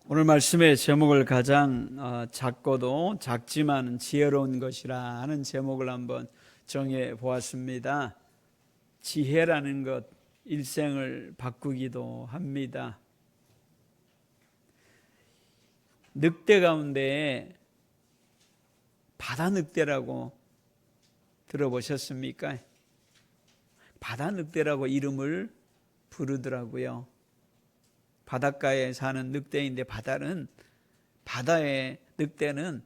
오늘 말씀의 제목을 가장 작고도 작지만 지혜로운 것이라 하는 제목을 한번 정해 보았습니다. 지혜라는 것, 일생을 바꾸기도 합니다. 늑대 가운데 바다 늑대라고 들어보셨습니까? 바다 늑대라고 이름을 부르더라고요. 바닷가에 사는 늑대인데 바다의 늑대는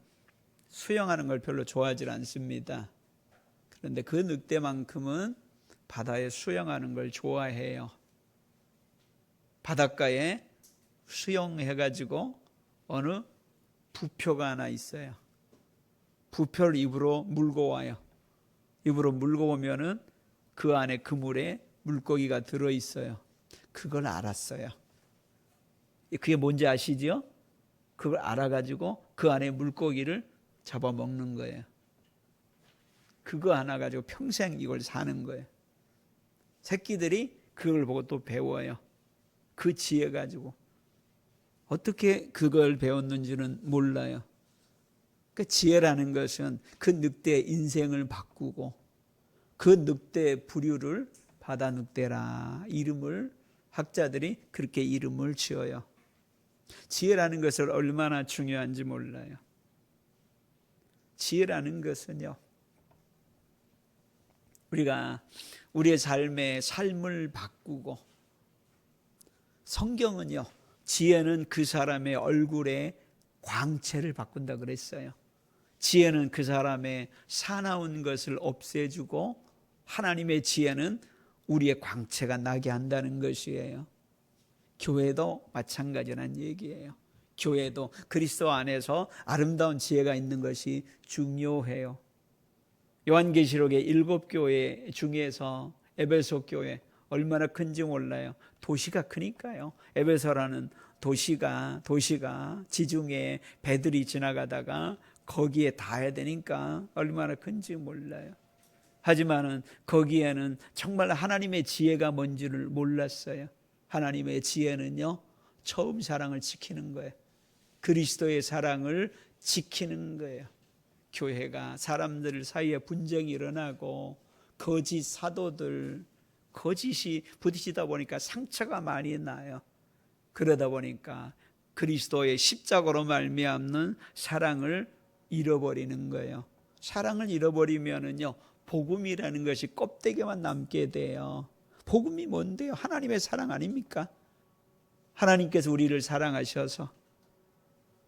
수영하는 걸 별로 좋아하지 않습니다. 그런데 그 늑대만큼은 바다에 수영하는 걸 좋아해요. 바닷가에 수영해가지고 어느 부표가 하나 있어요. 부표를 입으로 물고 와요. 입으로 물고 오면은 그 안에 그물에 물고기가 들어있어요. 그걸 알았어요. 그게 뭔지 아시죠? 그걸 알아가지고 그 안에 물고기를 잡아먹는 거예요. 그거 하나 가지고 평생 이걸 사는 거예요. 새끼들이 그걸 보고 또 배워요. 그 지혜 가지고. 어떻게 그걸 배웠는지는 몰라요. 그 지혜라는 것은 그 늑대의 인생을 바꾸고 그 늑대의 부류를 바다 늑대라 이름을 학자들이 그렇게 이름을 지어요. 지혜라는 것을 얼마나 중요한지 몰라요. 지혜라는 것은요, 우리가 우리의 삶을 바꾸고, 성경은요, 지혜는 그 사람의 얼굴에 광채를 바꾼다 그랬어요. 지혜는 그 사람의 사나운 것을 없애주고, 하나님의 지혜는 우리의 광채가 나게 한다는 것이에요. 교회도 마찬가지라는 얘기예요. 교회도 그리스도 안에서 아름다운 지혜가 있는 것이 중요해요. 요한계시록의 7교회 중에서 에베소 교회 얼마나 큰지 몰라요. 도시가 크니까요. 에베소라는 도시가 지중해 배들이 지나가다가 거기에 닿아야 되니까 얼마나 큰지 몰라요. 하지만은 거기에는 정말 하나님의 지혜가 뭔지를 몰랐어요. 하나님의 지혜는요, 처음 사랑을 지키는 거예요. 그리스도의 사랑을 지키는 거예요. 교회가 사람들 사이에 분쟁이 일어나고 거짓 사도들, 거짓이 부딪히다 보니까 상처가 많이 나요. 그러다 보니까 그리스도의 십자가로 말미암는 사랑을 잃어버리는 거예요. 사랑을 잃어버리면은요, 복음이라는 것이 껍데기만 남게 돼요. 복음이 뭔데요? 하나님의 사랑 아닙니까? 하나님께서 우리를 사랑하셔서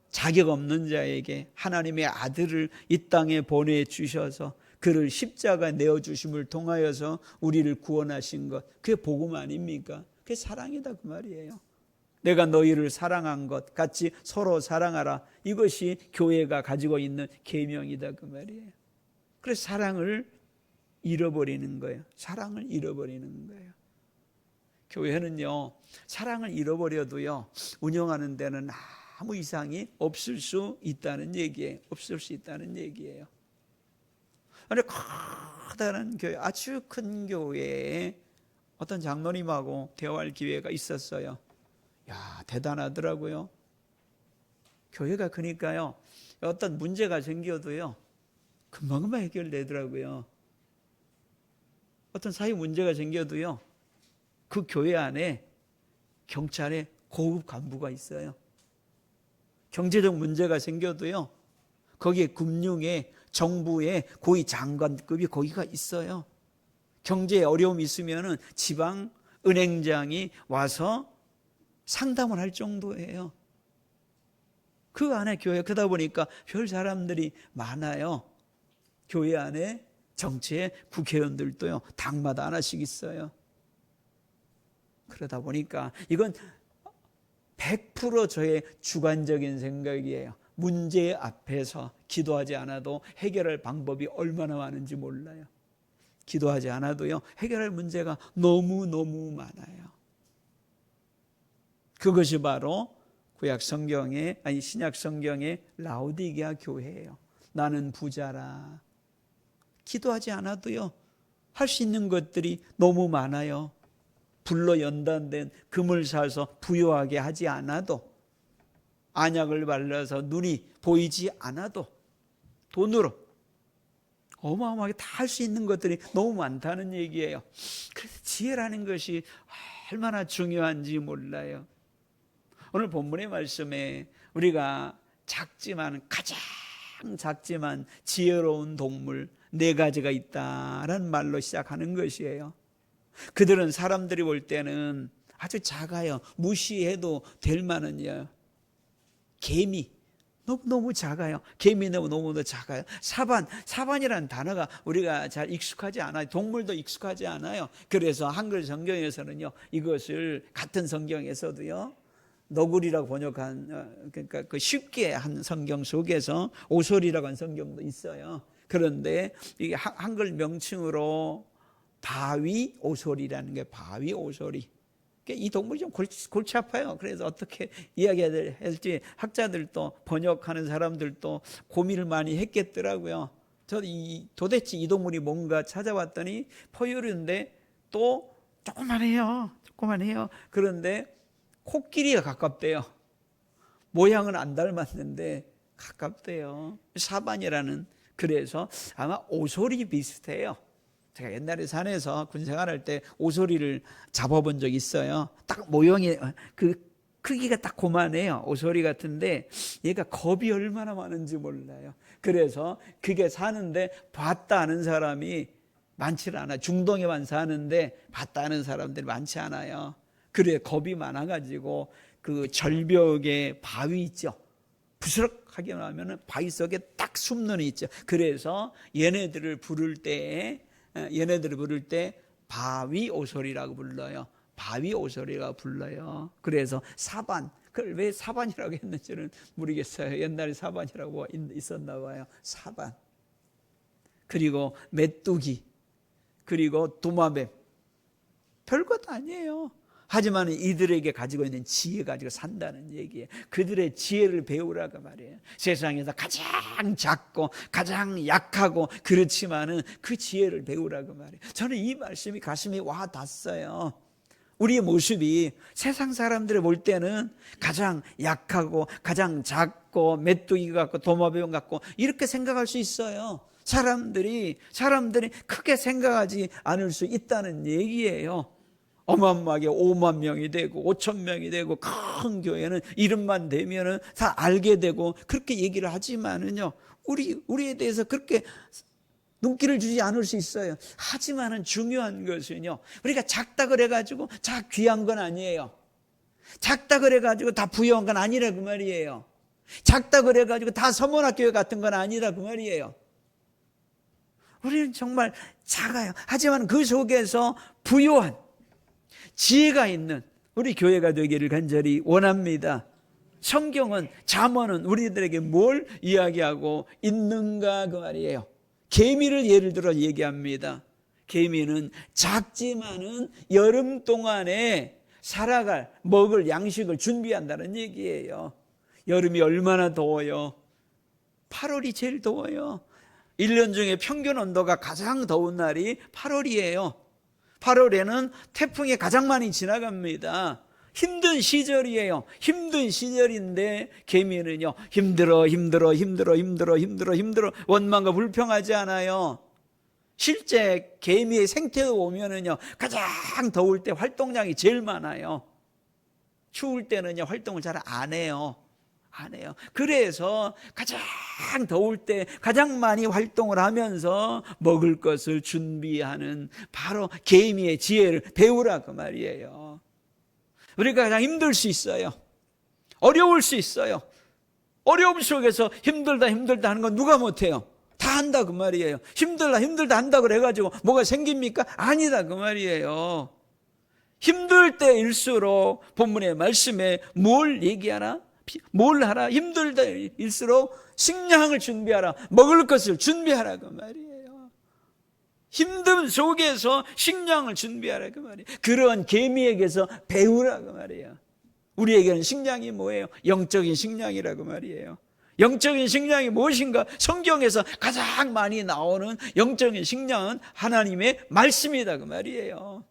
자격 없는 자에게 하나님의 아들을 이 땅에 보내주셔서 그를 십자가에 내어주심을 통하여서 우리를 구원하신 것, 그게 복음 아닙니까? 그게 사랑이다 그 말이에요. 내가 너희를 사랑한 것 같이 서로 사랑하라, 이것이 교회가 가지고 있는 계명이다 그 말이에요. 그래서 사랑을 잃어버리는 거예요. 사랑을 잃어버리는 거예요. 교회는요, 사랑을 잃어버려도요, 운영하는 데는 아무 이상이 없을 수 있다는 얘기예요. 없을 수 있다는 얘기예요. 근데 커다란 교회, 아주 큰 교회에 어떤 장로님하고 대화할 기회가 있었어요. 야, 대단하더라고요. 교회가 크니까요, 어떤 문제가 생겨도요, 금방금방 해결되더라고요. 어떤 사회 문제가 생겨도요, 그 교회 안에 경찰의 고급 간부가 있어요. 경제적 문제가 생겨도요, 거기에 금융에 정부의 고위 장관급이 거기가 있어요. 경제에 어려움이 있으면은 지방 은행장이 와서 상담을 할 정도예요. 그 안에 교회, 그러다 보니까 별 사람들이 많아요. 교회 안에 정치의 국회의원들도요, 당마다 하나씩 있어요. 그러다 보니까 이건 100% 저의 주관적인 생각이에요. 문제 앞에서 기도하지 않아도 해결할 방법이 얼마나 많은지 몰라요. 기도하지 않아도요, 해결할 문제가 너무너무 많아요. 그것이 바로 신약 성경의 라오디게아 교회예요. 나는 부자라. 기도하지 않아도요, 할 수 있는 것들이 너무 많아요. 불로 연단된 금을 사서 부유하게 하지 않아도 안약을 발라서 눈이 보이지 않아도 돈으로 어마어마하게 다 할 수 있는 것들이 너무 많다는 얘기예요. 그래서 지혜라는 것이 얼마나 중요한지 몰라요. 오늘 본문의 말씀에 우리가 가장 작지만 지혜로운 동물 4가지가 있다라는 말로 시작하는 것이에요. 그들은 사람들이 볼 때는 아주 작아요. 무시해도 될 만한요. 개미 너무 작아요. 개미 너무도 작아요. 사반이라는 단어가 우리가 잘 익숙하지 않아요. 동물도 익숙하지 않아요. 그래서 한글 성경에서는요, 이것을 같은 성경에서도요, 너구리라고 번역한, 그러니까 그 쉽게 한 성경 속에서 오소리라고 한 성경도 있어요. 그런데 이게 한글 명칭으로 바위 오소리라는 게 바위 오소리. 이 동물이 좀 골치 아파요. 그래서 어떻게 이야기해야 할지 학자들도 번역하는 사람들도 고민을 많이 했겠더라고요. 저도 도대체 이 동물이 뭔가 찾아봤더니 포유류인데 또 조그만해요. 그런데 코끼리가 가깝대요. 모양은 안 닮았는데 가깝대요. 사반이라는, 그래서 아마 오소리 비슷해요. 제가 옛날에 산에서 군생활할 때 오소리를 잡아본 적이 있어요. 딱 모형이 그 크기가 딱 그만해요. 오소리 같은데 얘가 겁이 얼마나 많은지 몰라요. 그래서 그게 사는데 봤다 하는 사람이 많지 않아요. 중동에만 사는데 봤다 하는 사람들이 많지 않아요. 그래, 겁이 많아가지고 그 절벽에 바위 있죠. 부스럭하게 나면 바위 속에 딱 숨는 애 있죠. 그래서 얘네들을 부를 때 바위 오소리라고 불러요. 바위 오소리라고 불러요. 그래서 사반, 그걸 왜 사반이라고 했는지는 모르겠어요. 옛날에 사반이라고 있었나 봐요. 사반. 그리고 메뚜기, 그리고 도마뱀. 별것 아니에요. 하지만 이들에게 가지고 있는 지혜 가지고 산다는 얘기예요. 그들의 지혜를 배우라고 말이에요. 세상에서 가장 작고 가장 약하고 그렇지만은 그 지혜를 배우라고 말이에요. 저는 이 말씀이 가슴에 와 닿았어요. 우리의 모습이 세상 사람들을 볼 때는 가장 약하고 가장 작고 메뚜기 같고 도마뱀 같고 이렇게 생각할 수 있어요. 사람들이 크게 생각하지 않을 수 있다는 얘기예요. 어마어마하게 5만 명이 되고 5천 명이 되고 큰 교회는 이름만 대면은 다 알게 되고 그렇게 얘기를 하지만은요, 우리에 대해서 그렇게 눈길을 주지 않을 수 있어요. 하지만은 중요한 것은요, 우리가 작다 그래가지고 다 귀한 건 아니에요. 작다 그래가지고 다 부유한 건 아니라 그 말이에요. 작다 그래가지고 다 서문학교회 같은 건 아니라 그 말이에요. 우리는 정말 작아요. 하지만 그 속에서 부유한 지혜가 있는 우리 교회가 되기를 간절히 원합니다. 성경은, 잠언은 우리들에게 뭘 이야기하고 있는가 그 말이에요. 개미를 예를 들어 얘기합니다. 개미는 작지만은 여름 동안에 살아갈 먹을 양식을 준비한다는 얘기예요. 여름이 얼마나 더워요. 8월이 제일 더워요. 1년 중에 평균 온도가 가장 더운 날이 8월이에요. 8월에는 태풍이 가장 많이 지나갑니다. 힘든 시절이에요. 힘든 시절인데 개미는요, 힘들어 원망과 불평하지 않아요. 실제 개미의 생태도 보면은요, 가장 더울 때 활동량이 제일 많아요. 추울 때는요, 활동을 잘 안 해요. 그래서 가장 더울 때 가장 많이 활동을 하면서 먹을 것을 준비하는 바로 개미의 지혜를 배우라고 말이에요. 우리가 가장 힘들 수 있어요. 어려울 수 있어요. 어려움 속에서 힘들다 하는 건 누가 못해요? 다 한다 그 말이에요. 힘들다 한다고 그래가지고 뭐가 생깁니까? 아니다 그 말이에요. 힘들 때일수록 본문의 말씀에 뭘 얘기하나? 뭘 하라? 힘들다 일수록 식량을 준비하라. 먹을 것을 준비하라 그 말이에요. 힘듦 속에서 식량을 준비하라 그 말이에요. 그런 개미에게서 배우라 그 말이에요. 우리에게는 식량이 뭐예요? 영적인 식량이라고 말이에요. 영적인 식량이 무엇인가? 성경에서 가장 많이 나오는 영적인 식량은 하나님의 말씀이다 그 말이에요.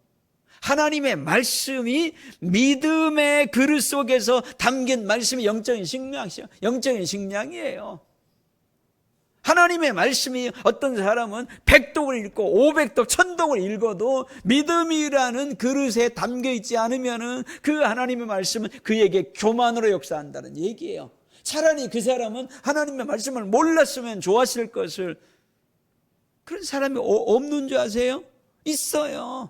하나님의 말씀이 믿음의 그릇 속에서 담긴 말씀이 영적인 식량이에요. 하나님의 말씀이 어떤 사람은 100독을 읽고 500독, 1000독을 읽어도 믿음이라는 그릇에 담겨 있지 않으면 그 하나님의 말씀은 그에게 교만으로 역사한다는 얘기예요. 차라리 그 사람은 하나님의 말씀을 몰랐으면 좋았을 것을. 그런 사람이 없는 줄 아세요? 있어요.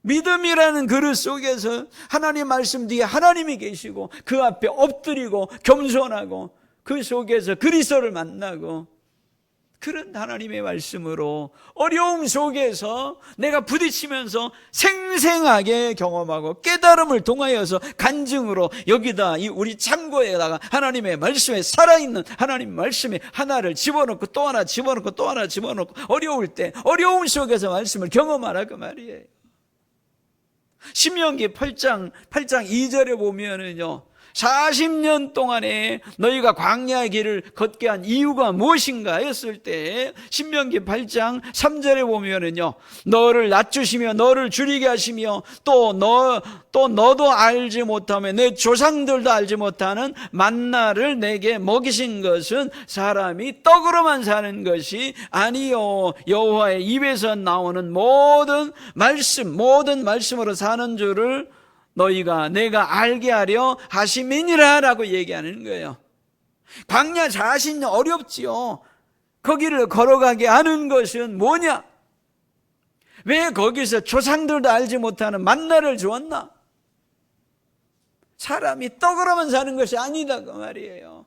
믿음이라는 그릇 속에서 하나님의 말씀 뒤에 하나님이 계시고 그 앞에 엎드리고 겸손하고 그 속에서 그리스도를 만나고, 그런 하나님의 말씀으로 어려움 속에서 내가 부딪히면서 생생하게 경험하고 깨달음을 통하여서 간증으로 여기다 이 우리 창고에다가 하나님의 말씀에 살아있는 하나님의 말씀에 하나를 집어넣고 또 하나 집어넣고 또 하나 집어넣고 어려울 때 어려움 속에서 말씀을 경험하라 그 말이에요. 신명기 8장 2절에 보면은요, 40년 동안에 너희가 광야의 길을 걷게 한 이유가 무엇인가 했을 때 신명기 8장 3절에 보면은요, 너를 낮추시며 너를 줄이게 하시며 또 너도 알지 못하며 내 조상들도 알지 못하는 만나를 내게 먹이신 것은 사람이 떡으로만 사는 것이 아니요 여호와의 입에서 나오는 모든 말씀으로 사는 줄을 너희가 내가 알게 하려 하심이니라 라고 얘기하는 거예요. 광야 40년 어렵지요. 거기를 걸어가게 하는 것은 뭐냐? 왜 거기서 조상들도 알지 못하는 만나를 주었나? 사람이 떡으로만 사는 것이 아니다 그 말이에요.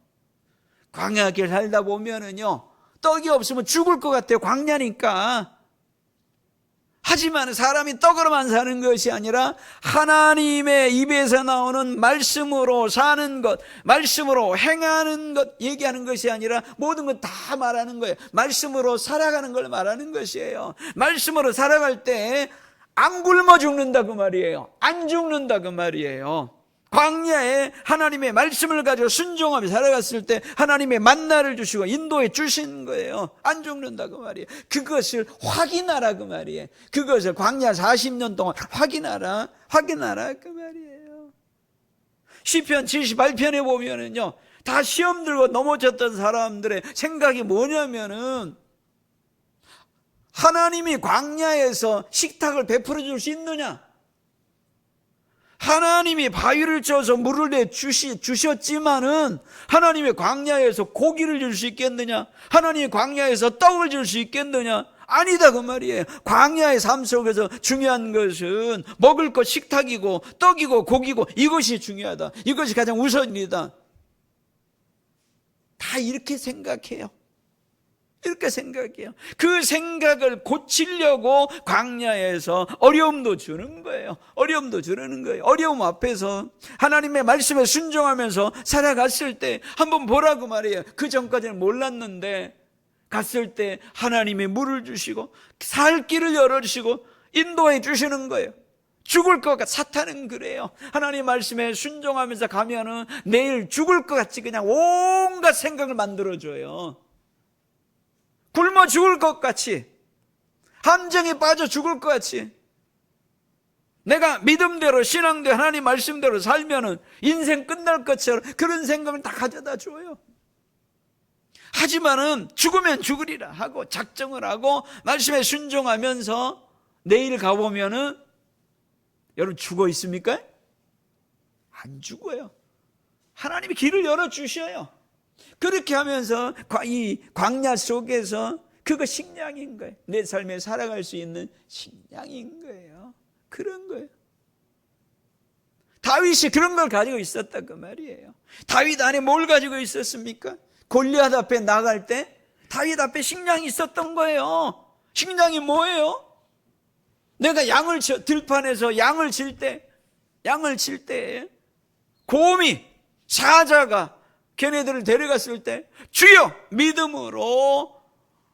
광야길 살다 보면은요, 떡이 없으면 죽을 것 같아요. 광야니까. 하지만 사람이 떡으로만 사는 것이 아니라 하나님의 입에서 나오는 말씀으로 사는 것, 말씀으로 행하는 것 얘기하는 것이 아니라 모든 것 다 말하는 거예요. 말씀으로 살아가는 걸 말하는 것이에요. 말씀으로 살아갈 때 안 굶어 죽는다 그 말이에요. 안 죽는다 그 말이에요. 광야에 하나님의 말씀을 가지고 순종하며 살아갔을 때 하나님의 만나를 주시고 인도해 주신 거예요. 안 죽는다 그 말이에요. 그것을 확인하라 그 말이에요. 그것을 광야 40년 동안 확인하라 그 말이에요. 시편 78편에 보면은요, 다 시험 들고 넘어졌던 사람들의 생각이 뭐냐면은, 하나님이 광야에서 식탁을 베풀어 줄 수 있느냐? 하나님이 바위를 쪄서 물을 내 주셨지만은 하나님의 광야에서 고기를 줄 수 있겠느냐? 하나님의 광야에서 떡을 줄 수 있겠느냐? 아니다 그 말이에요. 광야의 삶 속에서 중요한 것은 먹을 것 식탁이고 떡이고 고기고 이것이 중요하다. 이것이 가장 우선이다. 다 이렇게 생각해요. 이렇게 생각해요. 그 생각을 고치려고 광야에서 어려움도 주는 거예요. 어려움 앞에서 하나님의 말씀에 순종하면서 살아갔을 때 한번 보라고 말이에요. 그 전까지는 몰랐는데 갔을 때 하나님이 물을 주시고 살 길을 열어주시고 인도해 주시는 거예요. 죽을 것 같아. 사탄은 그래요. 하나님 말씀에 순종하면서 가면은 내일 죽을 것 같이 그냥 온갖 생각을 만들어줘요. 굶어 죽을 것 같이, 함정에 빠져 죽을 것 같이, 내가 믿음대로 신앙대로 하나님 말씀대로 살면은 인생 끝날 것처럼 그런 생각을 다 가져다 줘요. 하지만은 죽으면 죽으리라 하고 작정을 하고 말씀에 순종하면서 내일 가보면은 여러분 죽어 있습니까? 안 죽어요. 하나님이 길을 열어주셔요. 그렇게 하면서 이 광야 속에서 그거 식량인 거예요. 내 삶에 살아갈 수 있는 식량인 거예요. 그런 거예요. 다윗이 그런 걸 가지고 있었다 그 말이에요. 다윗 안에 뭘 가지고 있었습니까? 골리앗 앞에 나갈 때 다윗 앞에 식량이 있었던 거예요. 식량이 뭐예요? 내가 들판에서 양을 칠 때 곰이 사자가 걔네들을 데려갔을 때 주여 믿음으로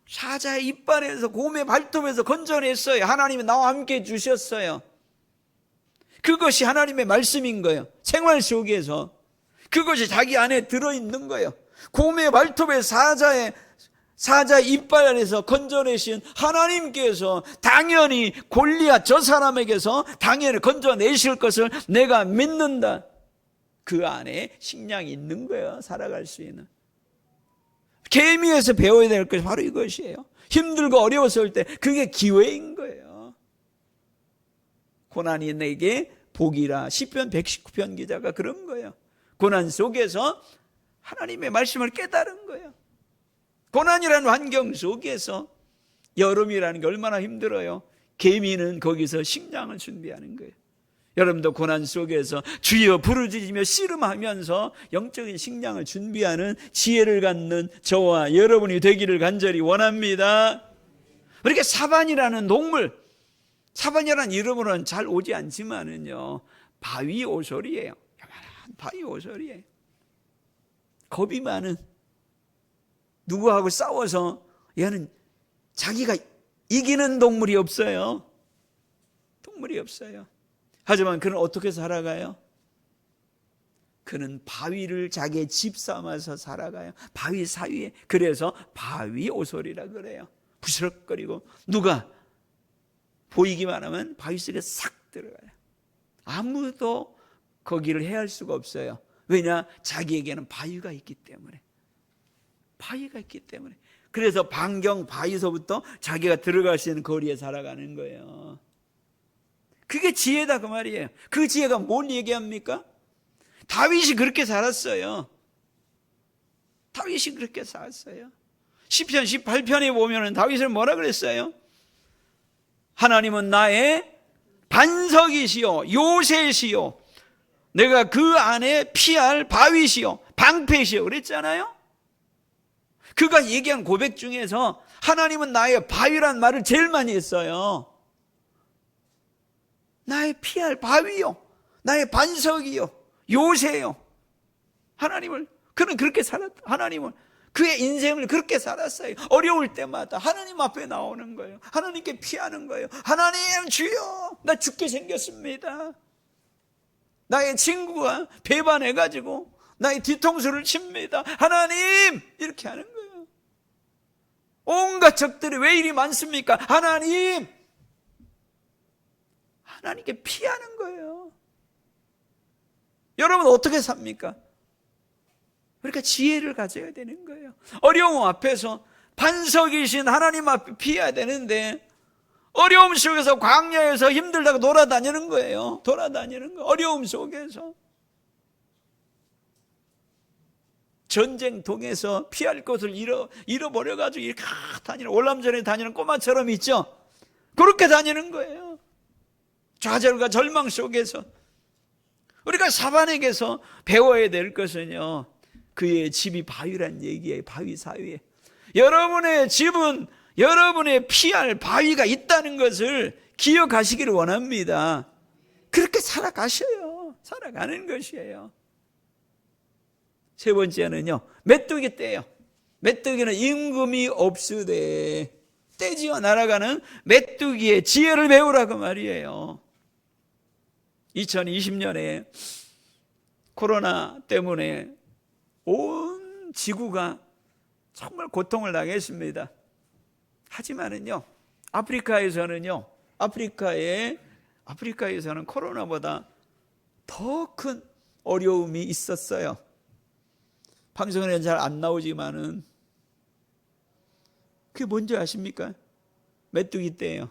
사자의 이빨에서 곰의 발톱에서 건져냈어요. 하나님이 나와 함께 해주셨어요. 그것이 하나님의 말씀인 거예요. 생활 속에서 그것이 자기 안에 들어있는 거예요. 곰의 발톱에 사자 이빨 안에서 건져내신 하나님께서 당연히 골리앗 저 사람에게서 당연히 건져내실 것을 내가 믿는다. 그 안에 식량이 있는 거예요. 살아갈 수 있는. 개미에서 배워야 될 것이 바로 이것이에요. 힘들고 어려웠을 때 그게 기회인 거예요. 고난이 내게 복이라. 시편 119편 기자가 그런 거예요. 고난 속에서 하나님의 말씀을 깨달은 거예요. 고난이라는 환경 속에서 여름이라는 게 얼마나 힘들어요. 개미는 거기서 식량을 준비하는 거예요. 여러분도 고난 속에서 주여 부르짖으며 씨름하면서 영적인 식량을 준비하는 지혜를 갖는 저와 여러분이 되기를 간절히 원합니다. 그렇게 사반이라는 동물, 사반이라는 이름으로는 잘 오지 않지만은요, 바위 오솔이에요. 요만한 바위 오솔이에요. 겁이 많은, 누구하고 싸워서 얘는 자기가 이기는 동물이 없어요. 동물이 없어요. 하지만 그는 어떻게 살아가요? 그는 바위를 자기의 집 삼아서 살아가요. 바위 사이에. 그래서 바위 오솔이라 그래요. 부스럭거리고 누가 보이기만 하면 바위 속에 싹 들어가요. 아무도 거기를 해할 수가 없어요. 왜냐? 자기에게는 바위가 있기 때문에. 바위가 있기 때문에. 그래서 반경 바위서부터 자기가 들어갈 수 있는 거리에 살아가는 거예요. 그게 지혜다 그 말이에요. 그 지혜가 뭘 얘기합니까? 다윗이 그렇게 살았어요. 다윗이 그렇게 살았어요. 시편 18편에 보면 다윗은 뭐라 그랬어요? 하나님은 나의 반석이시요 요새시요 내가 그 안에 피할 바위시요 방패시요 그랬잖아요. 그가 얘기한 고백 중에서 하나님은 나의 바위란 말을 제일 많이 했어요. 나의 피할 바위요, 나의 반석이요, 요새요. 하나님을, 그는 그렇게 살았다. 하나님을, 그의 인생을 그렇게 살았어요. 어려울 때마다 하나님 앞에 나오는 거예요. 하나님께 피하는 거예요. 하나님 주여, 나 죽게 생겼습니다. 나의 친구가 배반해가지고 나의 뒤통수를 칩니다. 하나님! 이렇게 하는 거예요. 온갖 적들이 왜 이리 많습니까? 하나님! 하나님께 피하는 거예요. 여러분 어떻게 삽니까? 그러니까 지혜를 가져야 되는 거예요. 어려움 앞에서 반석이신 하나님 앞에 피해야 되는데 어려움 속에서 광야에서 힘들다고 돌아다니는 거예요. 돌아다니는 거. 어려움 속에서. 전쟁통에서 피할 곳을 잃어버려가지고 이렇게 다니는, 월남전에 다니는 꼬마처럼 있죠? 그렇게 다니는 거예요. 좌절과 절망 속에서. 우리가 사반에게서 배워야 될 것은요, 그의 집이 바위란 얘기예요. 바위 사이에. 여러분의 집은 여러분의 피할 바위가 있다는 것을 기억하시기를 원합니다. 그렇게 살아가셔요. 살아가는 것이에요. 세 번째는요, 메뚜기 떼요. 메뚜기는 임금이 없으되 떼지어 날아가는 메뚜기의 지혜를 배우라고 말이에요. 2020년에 코로나 때문에 온 지구가 정말 고통을 당했습니다. 하지만은요, 아프리카에서는 코로나보다 더 큰 어려움이 있었어요. 방송에는 잘 안 나오지만은 그게 뭔지 아십니까? 메뚜기 떼예요.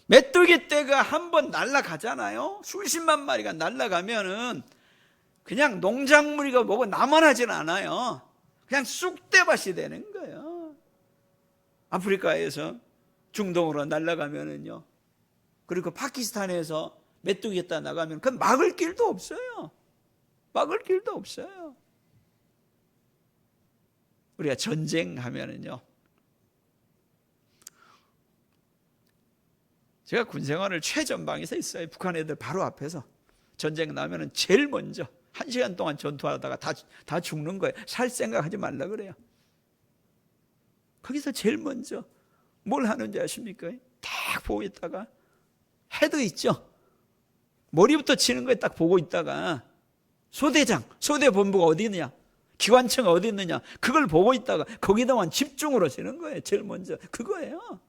메뚜기 떼가 한번 날아가잖아요. 수십만 마리가 날아가면은 그냥 농작물이가 뭐고 남아나진 않아요. 그냥 쑥대밭이 되는 거예요. 아프리카에서 중동으로 날아가면은요. 그리고 파키스탄에서 메뚜기 떼 나가면 그건 막을 길도 없어요. 막을 길도 없어요. 우리가 전쟁하면은요. 제가 군생활을 최전방에서 있어요. 북한 애들 바로 앞에서. 전쟁 나면은 제일 먼저 1시간 동안 전투하다가 다 죽는 거예요. 살 생각하지 말라 그래요. 거기서 제일 먼저 뭘 하는지 아십니까? 딱 보고 있다가 헤드 있죠? 머리부터 치는 거에 딱 보고 있다가 소대장, 소대본부가 어디 있느냐? 기관차가 어디 있느냐, 그걸 보고 있다가 거기다만 집중을 하시는 거예요. 제일 먼저 그거예요.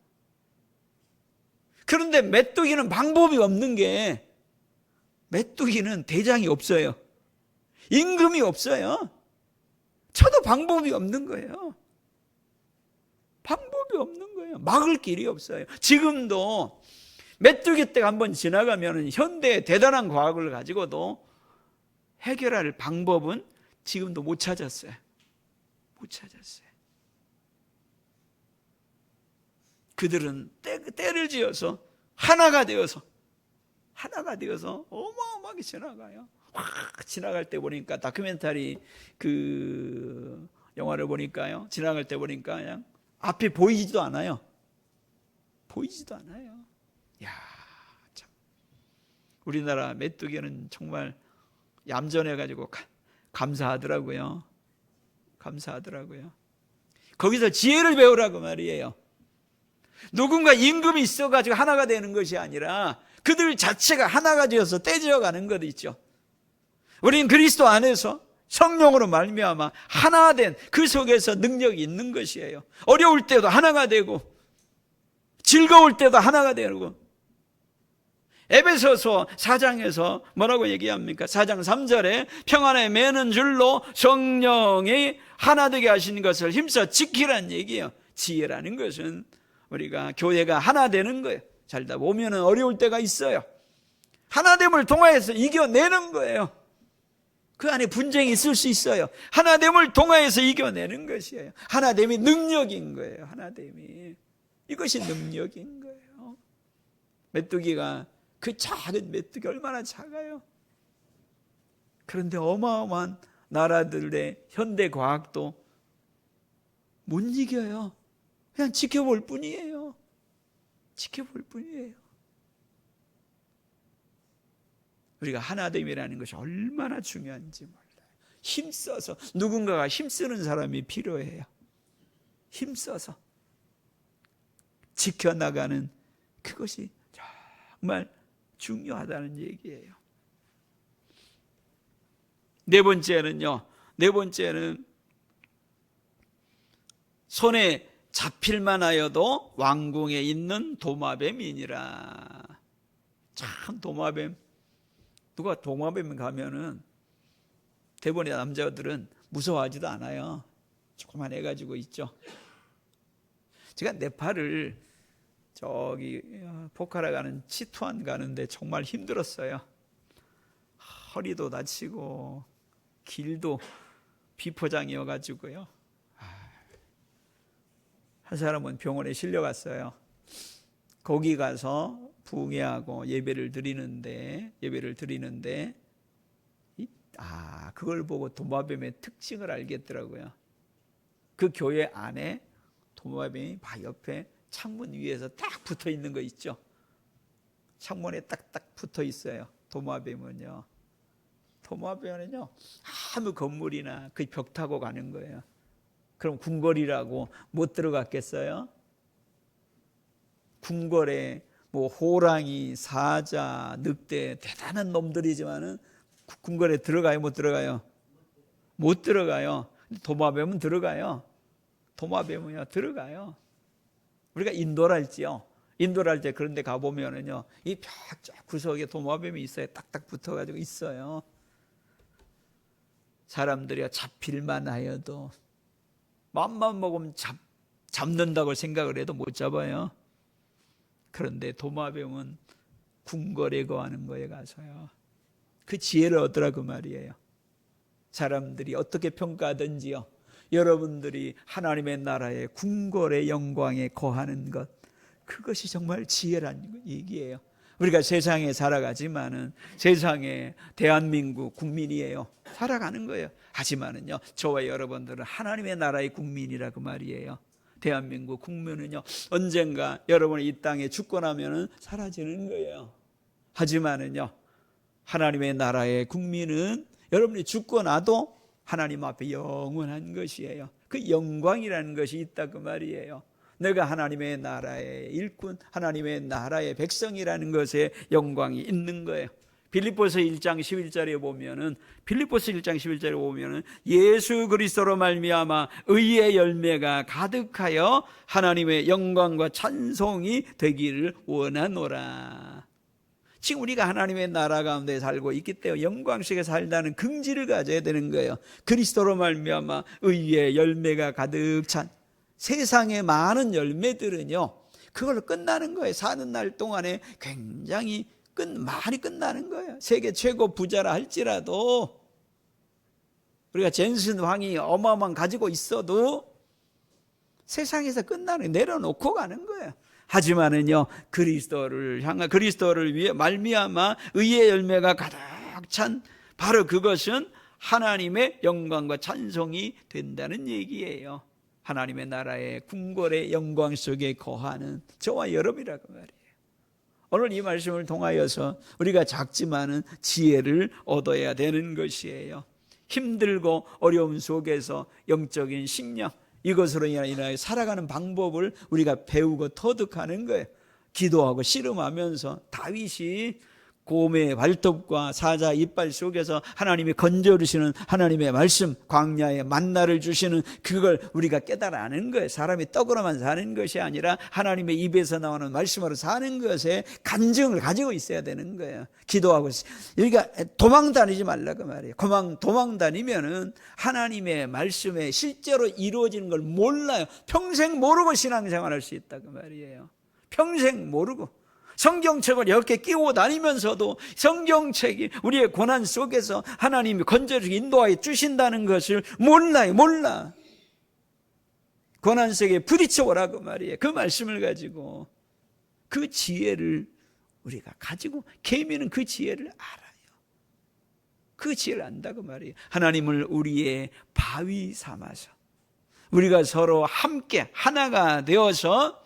그런데 메뚜기는 방법이 없는 게, 메뚜기는 대장이 없어요. 임금이 없어요. 저도 방법이 없는 거예요. 방법이 없는 거예요. 막을 길이 없어요. 지금도 메뚜기 떼가 한번 지나가면 현대의 대단한 과학을 가지고도 해결할 방법은 지금도 못 찾았어요. 못 찾았어요. 그들은 때를 지어서 하나가 되어서 어마어마하게 지나가요. 확 지나갈 때 보니까, 다큐멘터리 그 영화를 보니까요, 지나갈 때 보니까 그냥 앞이 보이지도 않아요. 보이지도 않아요. 야, 참. 우리나라 메뚜기는 정말 얌전해가지고 감사하더라고요. 감사하더라고요. 거기서 지혜를 배우라고 말이에요. 누군가 임금이 있어가지고 하나가 되는 것이 아니라 그들 자체가 하나가 되어서 떼지어가는 것 있죠. 우리는 그리스도 안에서 성령으로 말미암아 하나 된 그 속에서 능력이 있는 것이에요. 어려울 때도 하나가 되고 즐거울 때도 하나가 되고. 에베소서 4장에서 뭐라고 얘기합니까? 4장 3절에 평안에 매는 줄로 성령이 하나 되게 하시는 것을 힘써 지키라는 얘기예요. 지혜라는 것은 우리가 교회가 하나 되는 거예요. 살다 보면 어려울 때가 있어요. 하나됨을 통하여서 이겨내는 거예요. 그 안에 분쟁이 있을 수 있어요. 하나됨을 통하여서 이겨내는 것이에요. 하나됨이 능력인 거예요. 하나됨이. 이것이 능력인 거예요. 메뚜기가, 그 작은 메뚜기 얼마나 작아요. 그런데 어마어마한 나라들의 현대 과학도 못 이겨요. 그냥 지켜볼 뿐이에요. 지켜볼 뿐이에요. 우리가 하나됨이라는 것이 얼마나 중요한지 몰라요. 힘써서, 누군가가 힘쓰는 사람이 필요해요. 힘써서 지켜나가는 그것이 정말 중요하다는 얘기예요. 네 번째는 손에 잡힐만 하여도 왕궁에 있는 도마뱀이니라. 참, 도마뱀. 누가 도마뱀 가면은 대부분의 남자들은 무서워하지도 않아요. 조그만 애 가지고 있죠. 제가 네팔을 저기 포카라 가는 치투안 가는데 정말 힘들었어요. 허리도 다치고 길도 비포장이어가지고요. 한 사람은 병원에 실려갔어요. 거기 가서 부흥회하고 예배를 드리는데 그걸 보고 도마뱀의 특징을 알겠더라고요. 그 교회 안에 도마뱀이 바 옆에 창문 위에서 딱 붙어 있는 거 있죠. 창문에 딱딱 붙어 있어요. 도마뱀은요 아무 건물이나 그 벽 타고 가는 거예요. 그럼 궁궐이라고 못 들어갔겠어요? 궁궐에 뭐 호랑이, 사자, 늑대 대단한 놈들이지만은 궁궐에 들어가요, 못 들어가요? 못 들어가요. 도마뱀은 들어가요. 도마뱀은요 들어가요. 우리가 인도를 할 때 그런 데 가보면은요 이 벽 구석에 도마뱀이 있어요. 딱딱 붙어가지고 있어요. 사람들이 잡힐만 하여도 맘만 먹으면 잡는다고 생각을 해도 못 잡아요. 그런데 도마뱀은 궁궐에 거하는 거에 가서요 그 지혜를 얻으라고 말이에요. 사람들이 어떻게 평가하든지요, 여러분들이 하나님의 나라의 궁궐의 영광에 거하는 것, 그것이 정말 지혜라는 얘기예요. 우리가 세상에 살아가지만은 세상에 대한민국 국민이에요. 살아가는 거예요. 하지만은요 저와 여러분들은 하나님의 나라의 국민이라고 말이에요. 대한민국 국민은요 언젠가 여러분이 이 땅에 죽고 나면은 사라지는 거예요. 하지만은요 하나님의 나라의 국민은 여러분이 죽고 나도 하나님 앞에 영원한 것이에요. 그 영광이라는 것이 있다고 말이에요. 내가 하나님의 나라의 일꾼, 하나님의 나라의 백성이라는 것에 영광이 있는 거예요. 빌립보서 1장 11절에 보면은 예수 그리스도로 말미암아 의의 열매가 가득하여 하나님의 영광과 찬송이 되기를 원하노라. 지금 우리가 하나님의 나라 가운데 살고 있기 때문에 영광 속에 살다는 긍지를 가져야 되는 거예요. 그리스도로 말미암아 의의 열매가 가득 찬 세상의 많은 열매들은요, 그걸로 끝나는 거예요. 사는 날 동안에 굉장히 많이 끝나는 거예요. 세계 최고 부자라 할지라도, 우리가 젠슨 황이 어마어마한 가지고 있어도 세상에서 끝나는, 내려놓고 가는 거예요. 하지만은요, 그리스도를 위해 말미암아 의의 열매가 가득 찬 바로 그것은 하나님의 영광과 찬송이 된다는 얘기예요. 하나님의 나라의 궁궐의 영광 속에 거하는 저와 여러분이라고 말이에요. 오늘 이 말씀을 통하여서 우리가 작지만은 지혜를 얻어야 되는 것이에요. 힘들고 어려움 속에서 영적인 식량, 이것으로 인하여 살아가는 방법을 우리가 배우고 터득하는 거예요. 기도하고 씨름하면서 다윗이 곰의 발톱과 사자 이빨 속에서 하나님이 건져주시는 하나님의 말씀, 광야에 만나를 주시는 그걸 우리가 깨달아는 거예요. 사람이 떡으로만 사는 것이 아니라 하나님의 입에서 나오는 말씀으로 사는 것에 간증을 가지고 있어야 되는 거예요. 기도하고 여기가 도망 다니지 말라고 말이에요. 도망 다니면은 하나님의 말씀에 실제로 이루어지는 걸 몰라요. 평생 모르고 신앙생활할 수 있다고 말이에요. 평생 모르고 성경책을 이렇게 끼고 다니면서도 성경책이 우리의 고난 속에서 하나님이 건져주고 인도하여 주신다는 것을 몰라. 고난 속에 부딪혀오라고 말이에요. 그 말씀을 가지고 그 지혜를 우리가 가지고, 개미는 그 지혜를 알아요. 그 지혜를 안다고 말이에요. 하나님을 우리의 바위 삼아서 우리가 서로 함께 하나가 되어서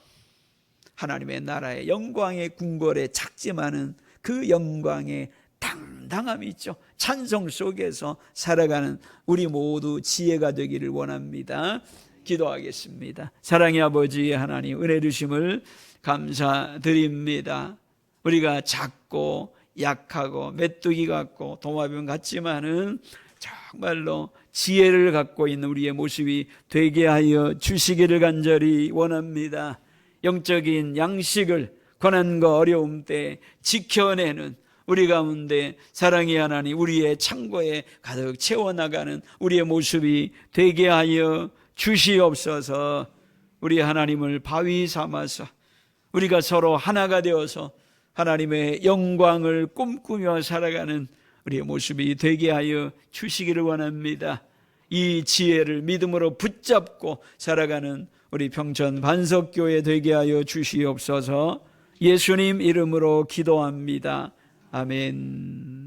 하나님의 나라의 영광의 궁궐에 작지만은 그 영광의 당당함이 있죠. 찬송 속에서 살아가는 우리 모두 지혜가 되기를 원합니다. 기도하겠습니다. 사랑의 아버지 하나님, 은혜 주심을 감사드립니다. 우리가 작고 약하고 메뚜기 같고 도마뱀 같지만은 정말로 지혜를 갖고 있는 우리의 모습이 되게 하여 주시기를 간절히 원합니다. 영적인 양식을 고난과 어려움 때 지켜내는 우리 가운데 사랑의 하나님, 우리의 창고에 가득 채워나가는 우리의 모습이 되게 하여 주시옵소서. 우리 하나님을 바위 삼아서 우리가 서로 하나가 되어서 하나님의 영광을 꿈꾸며 살아가는 우리의 모습이 되게 하여 주시기를 원합니다. 이 지혜를 믿음으로 붙잡고 살아가는 우리 평천 반석교회 되게 하여 주시옵소서. 예수님 이름으로 기도합니다. 아멘.